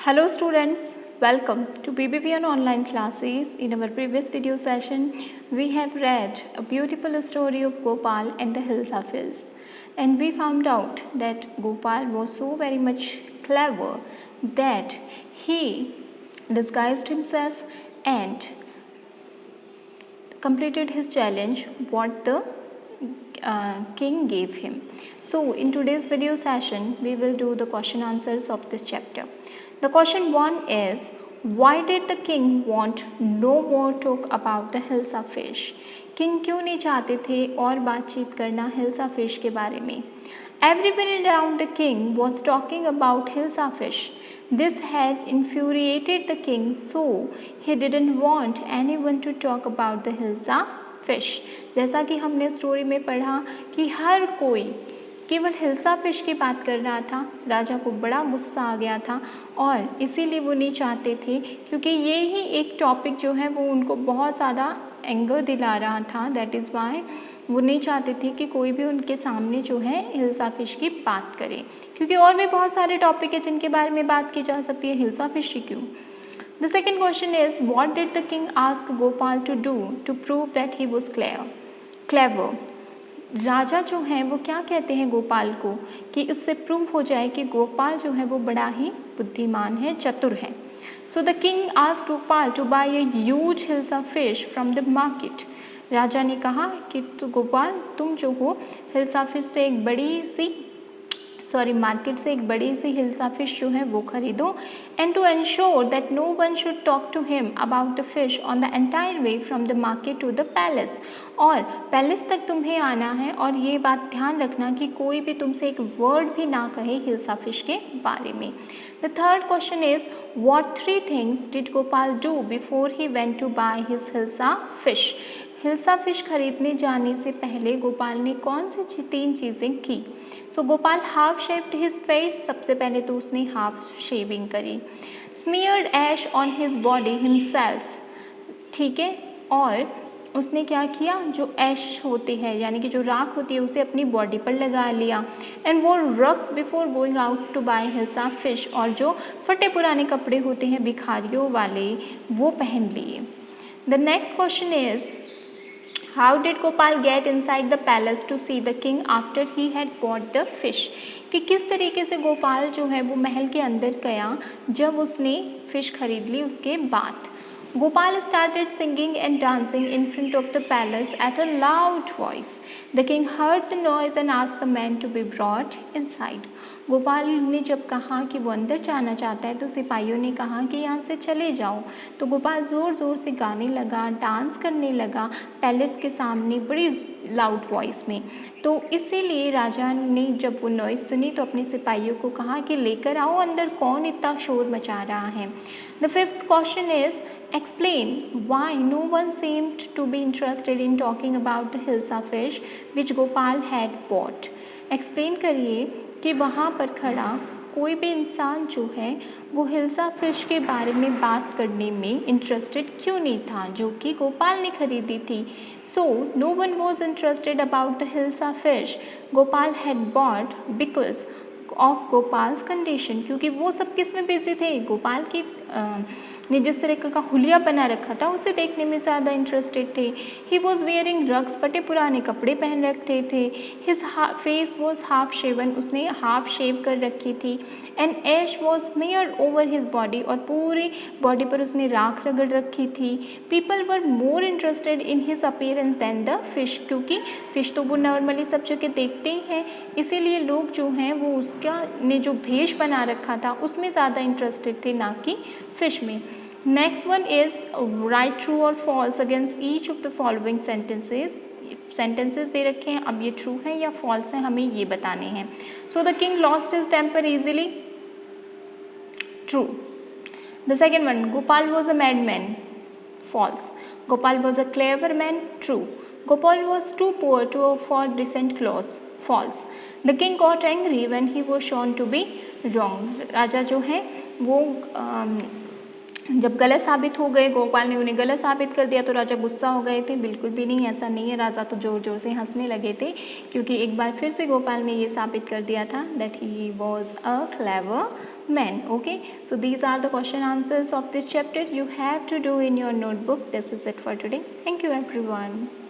Hello students, welcome to BBVN online classes. In our previous video session, we have read a beautiful story of Gopal and the hills of hills. And we found out that Gopal was so very much clever that he disguised himself and completed his challenge what the king gave him. So in today's video session, we will do the question answers of this chapter. The question 1 is, why did the king want no more talk about the hills of fish? King क्यों नहीं चाहते थे और बातचीत करना hills of fish के बारे में? Everyone around the king was talking about hills of fish. This had infuriated the king, so he didn't want anyone to talk about the hills of fish. जैसा कि हमने स्टोरी में पढ़ा कि हर कोई केवल हिल्सा फिश की बात कर रहा था, राजा को बड़ा गुस्सा आ गया था और इसीलिए वो नहीं चाहते थे, क्योंकि ये ही एक टॉपिक जो है वो उनको बहुत ज़्यादा एंगर दिला रहा था. दैट इज़ वाई वो नहीं चाहते थे कि कोई भी उनके सामने जो है हिल्सा फिश की बात करे, क्योंकि और भी बहुत सारे टॉपिक है जिनके बारे में बात की जा सकती है, हिल्सा फिश ही क्यों. The second question is, what did the king ask Gopal to do to prove that he was clever. राजा जो हैं वो क्या कहते हैं गोपाल को कि इससे प्रूव हो जाए कि गोपाल जो है वो बड़ा ही बुद्धिमान है, चतुर है. So the king asked Gopal to buy a huge hills of fish from the market. राजा ने कहा कि गोपाल तुम जो हो हिल्स ऑफ फिश से एक बड़ी सी मार्केट से एक बड़ी सी हिल्सा फिश जो है वो खरीदो. And to ensure that no one should talk to him about the fish on the entire way from the market to the palace. और पैलेस तक तुम्हें आना है और ये बात ध्यान रखना कि कोई भी तुमसे एक वर्ड भी ना कहे हिल्सा फिश के बारे में. The third question is, what 3 things did Gopal do before he went to buy his hilsa fish. Hilsa fish खरीदने जाने से पहले गोपाल ने कौन सी 3 चीज़ें की. So Gopal half shaved his face. सबसे पहले तो उसने हाफ शेविंग करी. Smeared ash on his body himself. ठीक है, और उसने क्या किया, जो ऐश होती है यानी कि जो राख होती है उसे अपनी बॉडी पर लगा लिया. एंड वो rags before going out to buy hilsa fish. और जो फटे पुराने कपड़े होते हैं भिखारियों वाले वो पहन लिए. The next question is, how did Gopal get inside the palace to see the king after he had bought the fish. कि किस तरीके से गोपाल जो है वो महल के अंदर गया जब उसने फिश खरीद ली उसके बाद. Gopal started singing and dancing in front of the palace at a loud voice. The king heard the noise and asked the man to be brought inside. Gopal ने जब कहा कि वो अंदर जाना चाहता है तो सिपाहियों ने कहा कि यहाँ से चले जाओ. तो गोपाल ज़ोर ज़ोर से गाने लगा, डांस करने लगा पैलेस के सामने बड़ी लाउड वॉइस में. तो इसीलिए राजा ने जब वो नॉइज़ सुनी तो अपने सिपाहियों को कहा कि लेकर आओ अंदर, कौन इतना शोर मचा रहा है. The fifth question is, explain why no one seemed to be interested in talking about the hilsa fish which Gopal had bought. Explain करिए कि वहाँ पर खड़ा कोई भी इंसान जो है वो हिल्सा फिश के बारे में बात करने में इंटरेस्टेड क्यों नहीं था जो कि गोपाल ने खरीदी थी. So no one was interested about the hilsa fish Gopal had bought because of Gopal's condition. क्योंकि वो सब किस में बिजी थे, गोपाल की ने जिस तरह का हुलिया बना रखा था उसे देखने में ज़्यादा इंटरेस्टेड थे. ही वॉज वेयरिंग रग्स, फटे पुराने कपड़े पहन रखे थे. His face was half shaven, उसने हाफ शेव कर रखी थी. And ash was smeared over his body, और पूरी बॉडी पर उसने राख रगड़ रखी थी. People were more interested in his appearance than the fish. क्योंकि फ़िश तो वो नॉर्मली सब जगह देखते ही हैं, इसीलिए लोग जो हैं वो उसका ने जो भेष बना रखा था उसमें ज़्यादा इंटरेस्टेड थे ना कि फ़िश में. Next one is, write true और false against each of the following sentences दे रखे हैं. अब ये ट्रू है या फॉल्स है हमें ये बताने हैं. So the king lost his temper easily. True. The second one, Gopal was a mad man. False. Gopal was a clever man. True. Gopal was too poor to afford decent clothes. False. The king got angry when he was shown to be wrong. राजा जो है वो जब गलत साबित हो गए, गोपाल ने उन्हें गलत साबित कर दिया तो राजा गुस्सा हो गए थे. बिल्कुल भी नहीं, ऐसा नहीं है. राजा तो ज़ोर ज़ोर से हंसने लगे थे क्योंकि एक बार फिर से गोपाल ने ये साबित कर दिया था that he was a clever men. Okay, so these are the question answers of this chapter you have to do in your notebook. This is it for today. Thank you everyone.